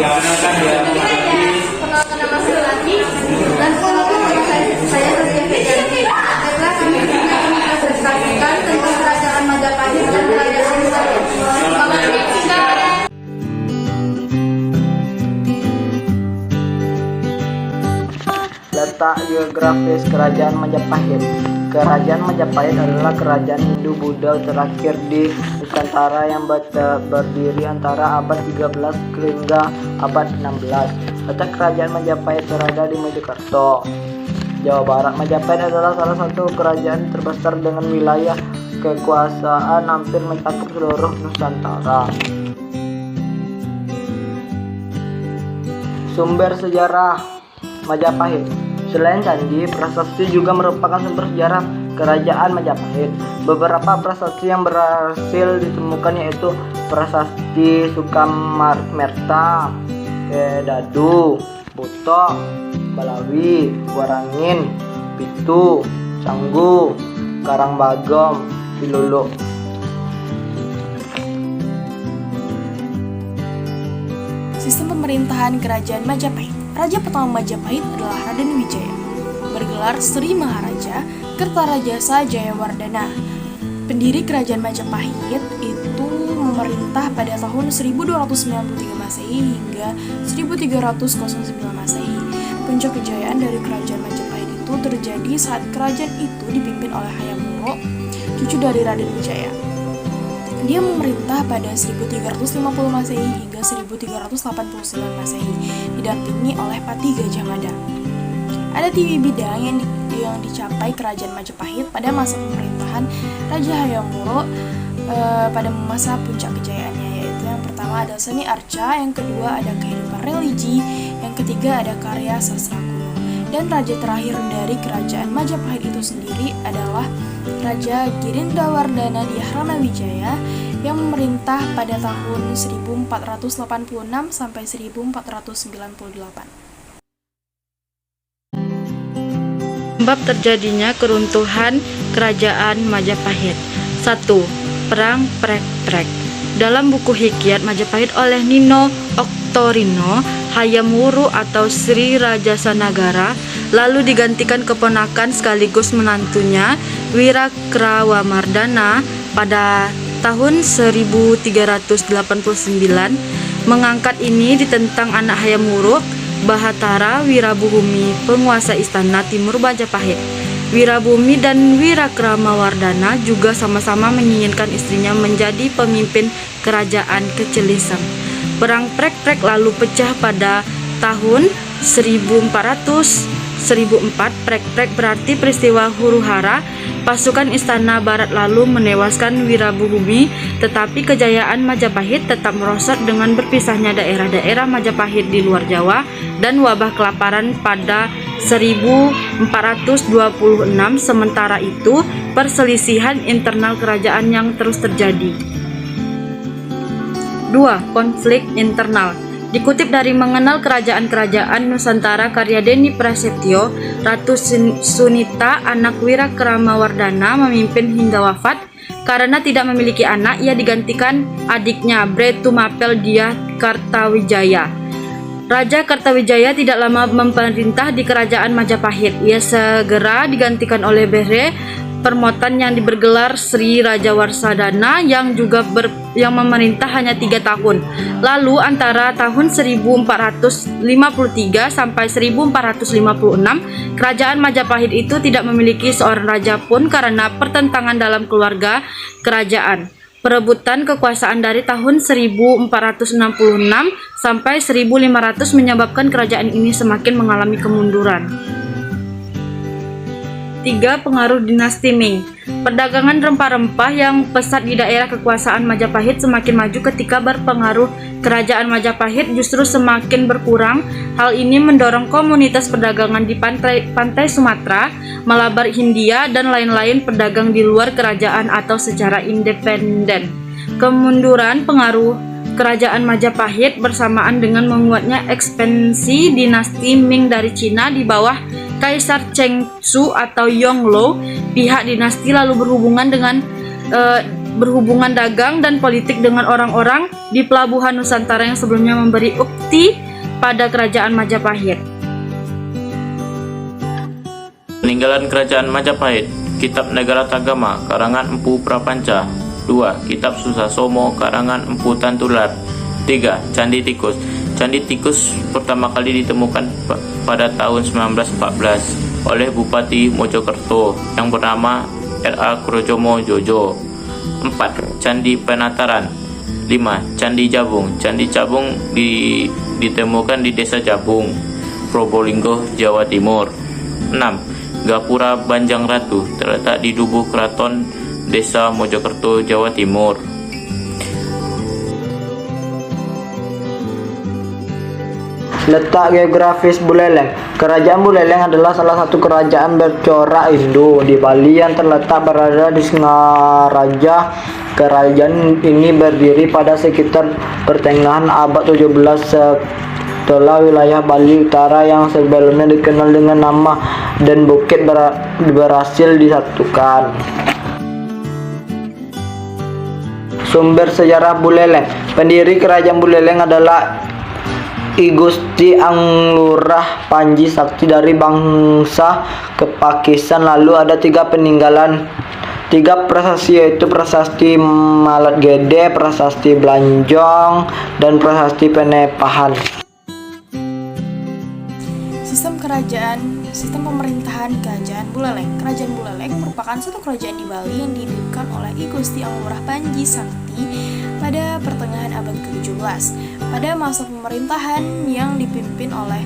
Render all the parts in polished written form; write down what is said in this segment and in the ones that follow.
Perkenalkan nama saya Lati dan perkenalkan nama saya Sofia Fejanti. Baiklah, kami akan mempresentasikan tentang kerajaan Majapahit dan kerajaan Melayu. Selamat menyaksikan. Letak geografis Kerajaan Majapahit. Kerajaan Majapahit adalah kerajaan Hindu-Buddha terakhir di Nusantara yang berdiri antara abad 13 hingga abad 16. Letak Kerajaan Majapahit berada di Mojokerto, Jawa Barat. Majapahit adalah salah satu kerajaan terbesar dengan wilayah kekuasaan hampir mencakup seluruh Nusantara. Sumber sejarah Majapahit. Selain candi, prasasti juga merupakan sumber sejarah kerajaan Majapahit. Beberapa prasasti yang berhasil ditemukan yaitu Prasasti Sukamarmerta, Kedadu, Buto, Balawi, Warangin, Pitu, Canggu, Karangbagom, Pilulu. Sistem pemerintahan kerajaan Majapahit. Raja pertama Majapahit adalah Raden Wijaya, bergelar Sri Maharaja Kertarajasa Jayawardana. Pendiri kerajaan Majapahit itu memerintah pada tahun 1293 Masehi hingga 1309 Masehi. Puncak kejayaan dari kerajaan Majapahit itu terjadi saat kerajaan itu dipimpin oleh Hayam Wuruk, cucu dari Raden Wijaya. Dia memerintah pada 1350 Masehi hingga 1389 Masehi, didampingi oleh Pati Gajah Mada. Ada 3 bidang yang dicapai kerajaan Majapahit pada masa pemerintahan Raja Hayam Wuruk pada masa puncak kejayaannya, yaitu yang pertama ada seni arca, yang kedua ada kehidupan religi, yang ketiga ada karya sastra kuno. Dan raja terakhir dari kerajaan Majapahit itu sendiri adalah Raja Girindawardana Diyarana Wijaya yang memerintah pada tahun 1486 sampai 1498. Sebab terjadinya keruntuhan kerajaan Majapahit. 1. Perang Prek-Prek. Dalam buku Hikayat Majapahit oleh Nino Oktorino, Hayam Wuruk atau Sri Rajasanagara lalu digantikan keponakan sekaligus menantunya Wirakrawamardana pada tahun 1389. Mengangkat ini ditentang anak Hayam Wuruk, Bahatara Wirabuhumi, penguasa istana timur Majapahit. Wirabumi dan Wirakrawamardana juga sama-sama menginginkan istrinya menjadi pemimpin kerajaan Kecelisem. Perang Prek-Prek lalu pecah pada tahun 1404. Prek-Prek berarti peristiwa huru-hara. Pasukan istana barat lalu menewaskan Wirabuhumi, tetapi kejayaan Majapahit tetap merosot dengan berpisahnya daerah-daerah Majapahit di luar Jawa dan wabah kelaparan pada 1426. Sementara itu, perselisihan internal kerajaan yang terus terjadi. 2. Konflik internal. Dikutip dari Mengenal Kerajaan-Kerajaan Nusantara karya Deni Prasetyo, Ratu Sunita anak Wirakrawamardana memimpin hingga wafat. Karena tidak memiliki anak, ia digantikan adiknya Bretumapel Dyah Kartawijaya. Raja Kartawijaya tidak lama memerintah di kerajaan Majapahit. Ia segera digantikan oleh Behre Permotan yang bergelar Sri Rajawarsadana yang memerintah hanya 3 tahun. Lalu antara tahun 1453 sampai 1456, kerajaan Majapahit itu tidak memiliki seorang raja pun karena pertentangan dalam keluarga kerajaan. Perebutan kekuasaan dari tahun 1466 sampai 1500 menyebabkan kerajaan ini semakin mengalami kemunduran. 3. Pengaruh dinasti Ming. Perdagangan rempah-rempah yang pesat di daerah kekuasaan Majapahit semakin maju ketika berpengaruh kerajaan Majapahit justru semakin berkurang. Hal ini mendorong komunitas perdagangan di pantai Sumatera, Malabar Hindia, dan lain-lain pedagang di luar kerajaan atau secara independen. Kemunduran pengaruh kerajaan Majapahit bersamaan dengan menguatnya ekspansi dinasti Ming dari Cina di bawah Kaisar Cheng Su atau Yongle. Pihak dinasti lalu berhubungan dengan berhubungan dagang dan politik dengan orang-orang di pelabuhan Nusantara yang sebelumnya memberi ukti pada kerajaan Majapahit. Peninggalan Kerajaan Majapahit. Kitab Negara Tagama karangan Empu Prapanca. 2. Kitab Susasomo karangan Empu Tantular. 3. Candi Tikus. Candi Tikus pertama kali ditemukan pada tahun 1914 oleh Bupati Mojokerto yang bernama R.A. Krojomo Jojo. 4. Candi Penataran. 5. Candi Jabung. Candi Jabung ditemukan di Desa Jabung, Probolinggo, Jawa Timur. 6. Gapura Banjang Ratu terletak di Dubuh Keraton, Desa Mojokerto, Jawa Timur. Letak geografis Buleleng. Kerajaan Buleleng adalah salah satu kerajaan bercorak Indo di Bali yang terletak berada di Singaraja. Kerajaan ini berdiri pada sekitar pertengahan abad 17 setelah wilayah Bali Utara yang sebelumnya dikenal dengan nama Dan Bukit berhasil disatukan. Sumber sejarah Buleleng. Pendiri kerajaan Buleleng adalah I Gusti Anglurah Panji Sakti dari bangsa Kepakisan. Lalu ada 3 peninggalan, 3 prasasti, yaitu Prasasti Malat Gede, Prasasti Blanjong, dan Prasasti Penepahan. Sistem pemerintahan Kerajaan Buleleng. Kerajaan Buleleng merupakan suatu kerajaan di Bali yang didirikan oleh I Gusti Anglurah Panji Sakti pada pertengahan abad ke-17. Pada masa pemerintahan yang dipimpin oleh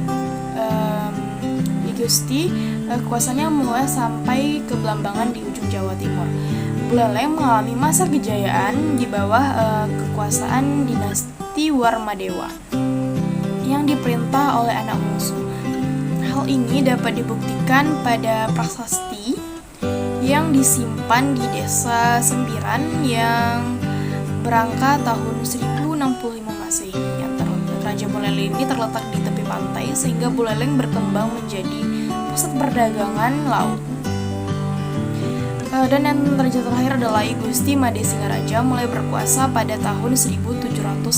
I Gusti, kekuasaannya mulai sampai ke Belambangan di ujung Jawa Timur. Buleleng mengalami masa kejayaan di bawah kekuasaan dinasti Warmadewa yang diperintah oleh anak bungsu. Hal ini dapat dibuktikan pada prasasti yang disimpan di Desa Sembiran yang berangka tahun 1065 Masehi. Kerajaan Buleleng ini terletak di tepi pantai sehingga Buleleng berkembang menjadi pusat perdagangan laut. Dan yang raja terakhir adalah I Gusti Made Singaraja mulai berkuasa pada tahun 1793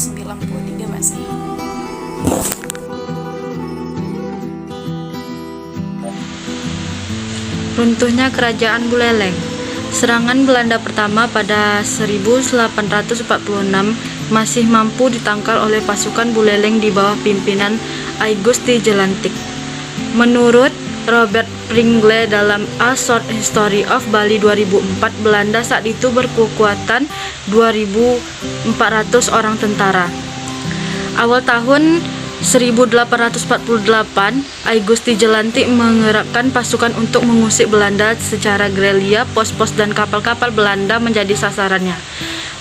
Masehi. Runtuhnya Kerajaan Buleleng. Serangan Belanda pertama pada 1846 masih mampu ditangkal oleh pasukan Buleleng di bawah pimpinan I Gusti Jelantik. Menurut Robert Pringle dalam A Short History of Bali 2004, Belanda saat itu berkekuatan 2.400 orang tentara. Awal tahun 1848, I Gusti Jelantik mengerahkan pasukan untuk mengusik Belanda secara gerilya. Pos-pos dan kapal-kapal Belanda menjadi sasarannya.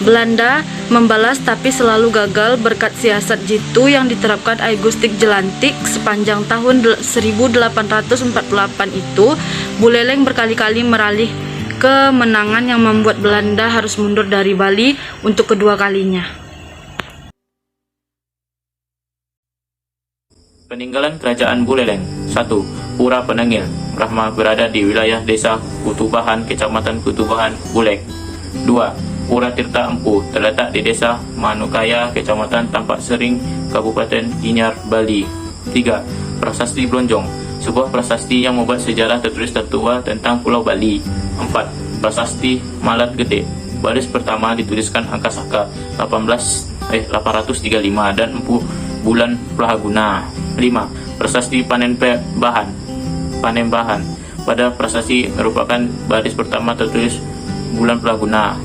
Belanda membalas tapi selalu gagal berkat siasat jitu yang diterapkan I Gusti Jelantik. Sepanjang tahun 1848 itu, Buleleng berkali-kali meraih kemenangan yang membuat Belanda harus mundur dari Bali untuk kedua kalinya. Peninggalan Kerajaan Buleleng. 1. Pura Penengil. Brahma berada di wilayah Desa Kutubahan, Kecamatan Kutubahan, Buleleng. 2. Pura Tirta Empu terletak di Desa Manukaya, Kecamatan Tampak Sering, Kabupaten Gianyar, Bali. 3. Prasasti Blonjong. Sebuah prasasti yang membuat sejarah tertulis tertua tentang Pulau Bali. 4. Prasasti Malat Gede. Baris pertama dituliskan angka saka 835 dan Empu Bulan Prahaguna. 5. Prasasti Panembahan. Pada prasasti merupakan baris pertama tertulis Bulan Prahaguna.